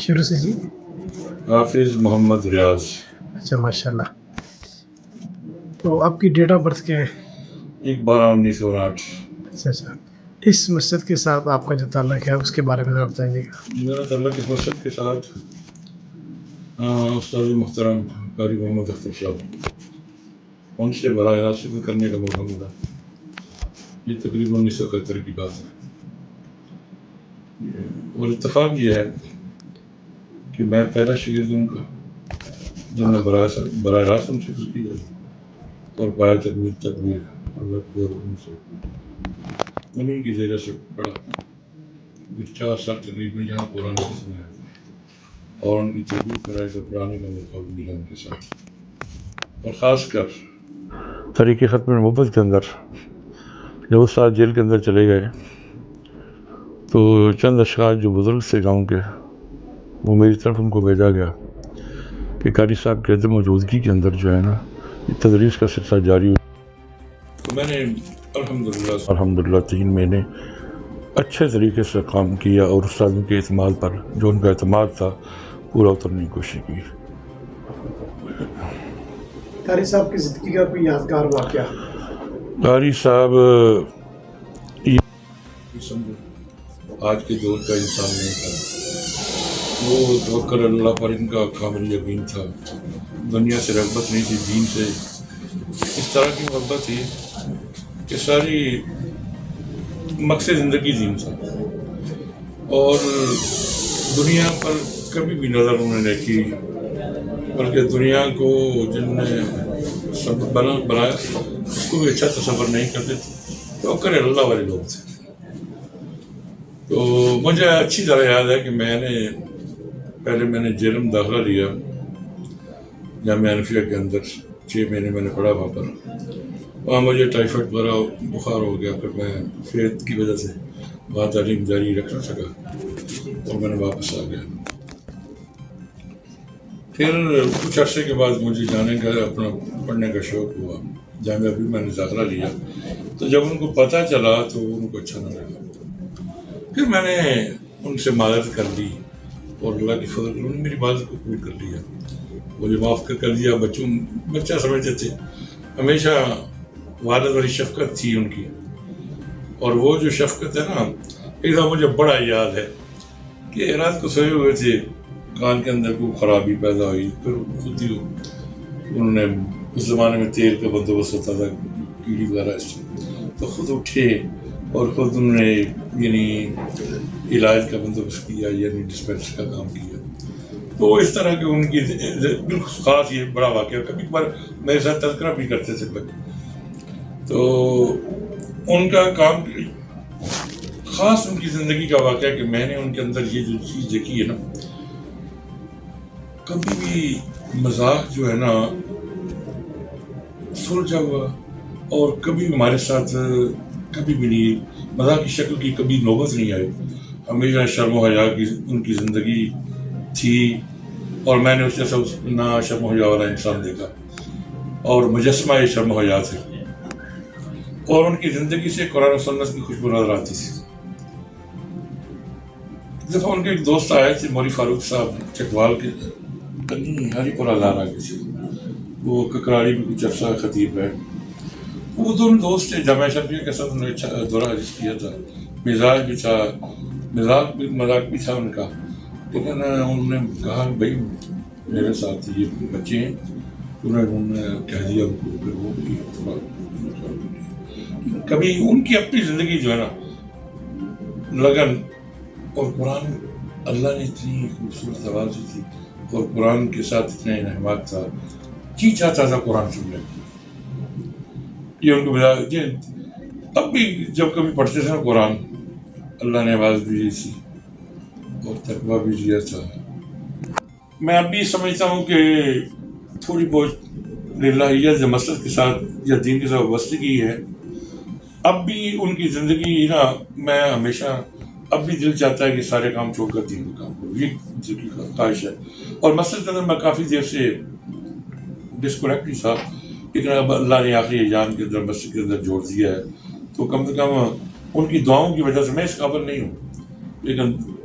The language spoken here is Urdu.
شروع سے جی. حافظ محمد ریاض. اچھا ماشاء اللہ. تو آپ کی ڈیٹ آف برتھ کیا ہے؟ 1/12/1959. اچھا اچھا. اس مسجد کے ساتھ آپ کا جو تعلق ہے اس کے بارے میں ذرا بتائیے گا. میرا تعلق اس مسجد کے ساتھ استاد محترم قاری محمد اختر صاحب ان سے براہ راست شکر کرنے کا موقع ملا. یہ تقریباً 1971 کی بات ہے. اور اتفاق یہ ہے کہ میں پہلا شاگرد ان کا جن نے براہ راست ان سے شکر کیا اور پایا تکبیر اللہ کو ان سے انہیں کی زیرہ سے پڑھا. 4 سال تقریباً یہاں قرآن میں ہے اور ان کی تربیت کرائے تو پڑھانے کا موقع بھی ملا ان کے ساتھ. اور خاص کر طریق ختم نبوت کے اندر جب استاد جیل کے اندر چلے گئے تو چند اشخاص جو بزرگ سے گاؤں کے وہ میری طرف ان کو بھیجا گیا کہ قاری صاحب کے عدم موجودگی کے اندر جو ہے نا یہ تدریس کا سلسلہ جاری ہو. تو میں نے الحمدللہ 3 مہینے اچھے طریقے سے کام کیا اور استادوں کے اعتماد پر جو ان کا اعتماد تھا پورا اترنے کی کوشش کی. قاری صاحب کی زندگی کا کوئی یادگار واقعہ؟ قاری صاحب آج کے دور کا انسان نہیں تھا. وہ توکل اللہ پر ان کا کامل یقین تھا. دنیا سے رغبت نہیں تھی، دین سے اس طرح کی محبت تھی کہ ساری مقصد زندگی دین تھا. اور دنیا پر کبھی بھی نظر انہوں نے کی بلکہ دنیا کو جن نے بنایا اس کو بھی اچھا تصور نہیں کرتے تھے. توکل اللہ والے لوگ تھے. تو مجھے اچھی طرح یاد ہے کہ میں نے جیل میں داخلہ لیا جامعہ حنفیہ کے اندر. 6 مہینے میں نے پڑھا وہاں پر. وہاں مجھے ٹائیفائڈ وغیرہ بخار ہو گیا. پھر میں صحت کی وجہ سے وہاں تعلیم جاری رکھ نہ سکا اور میں نے واپس آ گیا. پھر کچھ عرصے کے بعد مجھے جانے کا اپنا پڑھنے کا شوق ہوا. جامعہ بھی میں نے داخلہ لیا تو جب ان کو پتہ چلا تو ان کو اچھا نہ لگا. پھر میں نے ان سے معذرت کر لی اور اللہ کی فضل انہوں نے میری معذرت کو قبول کر لیا. مجھے معاف کر دیا. بچہ سمجھتے تھے. ہمیشہ والد والی شفقت تھی ان کی. اور وہ جو شفقت ہے نا ایک دفعہ مجھے بڑا یاد ہے کہ رات کو سوئے ہوئے تھے، کان کے اندر کوئی خرابی پیدا ہوئی. پھر خود ہی انہوں نے اس زمانے میں تیل کا بندوبست ہوتا تھا کیڑی وغیرہ اس سے، تو خود اٹھے اور خود انہوں نے علاج کا بندوبست کیا یعنی ڈسپینسر کا کام کیا. تو اس طرح کے ان کی بالکل خاص یہ بڑا واقعہ کبھی کبھار میرے ساتھ تذکرہ بھی کرتے تھے. تو ان کا کام خاص ان کی زندگی کا واقعہ کہ میں نے ان کے اندر یہ جو چیز دیکھی ہے نا، کبھی بھی مذاق جو ہے نا سلجھا ہوا اور کبھی ہمارے ساتھ کبھی بھی نہیں مذاق کی شکل کی کبھی نوبت نہیں آئی. ہمیشہ شرم و حیا کی ان کی زندگی تھی اور میں نے اس جیسا نہ شرم و حیا والا انسان دیکھا اور مجسمہ شرم و حیا تھے. اور ان کی زندگی سے قرآن و سنت کی خوشبو نظر آتی تھی. ایک دفعہ ان کے ایک دوست آئے تھے مولوی فاروق صاحب چکوال کے ہری پورہ لارا کے تھے. وہ ککراڑی میں کچھ عرصہ خطیب ہے. وہ دونوں دوست تھے. جامعہ شرفیہ کے ساتھ انہوں نے اچھا دورہ حج کیا تھا. مزاج بھی تھا، مذاق بھی تھا ان کا. لیکن انہوں نے کہا کہ بھائی میرے ساتھ یہ بچے ہیں. انہوں نے کہہ دیا ان کو. پھر وہ بھی تھوڑا کبھی ان کی اپنی زندگی جو ہے نا لگن اور قرآن اللہ نے اتنی خوبصورت آواز دی تھی اور قرآن کے ساتھ اتنا انہماک تھا. جی چاہتا تھا قرآن سننے. یہ ان کو بتا کہ اب بھی جب کبھی پڑھتے تھے نا قرآن اللہ نے آواز بھی دی تھی اور تقویٰ بھی دیا تھا. میں اب بھی سمجھتا ہوں کہ تھوڑی بہت للہیت یا مسجد کے ساتھ یا دین کے ساتھ وابستگی ہے. اب بھی ان کی زندگی نا میں ہمیشہ اب بھی دل چاہتا ہے کہ سارے کام چھوڑ کر دین کا کام کروں. یہ دل کی خواہش ہے. اور مسجد کے اندر میں کافی دیر سے ڈسکنیکٹ نہیں تھا لیکن اب اللہ نے آخری ایام کے اندر مسجد کے اندر جوڑ دیا ہے تو کم سے کم ان کی دعاؤں کی وجہ سے میں اس قابل نہیں ہوں لیکن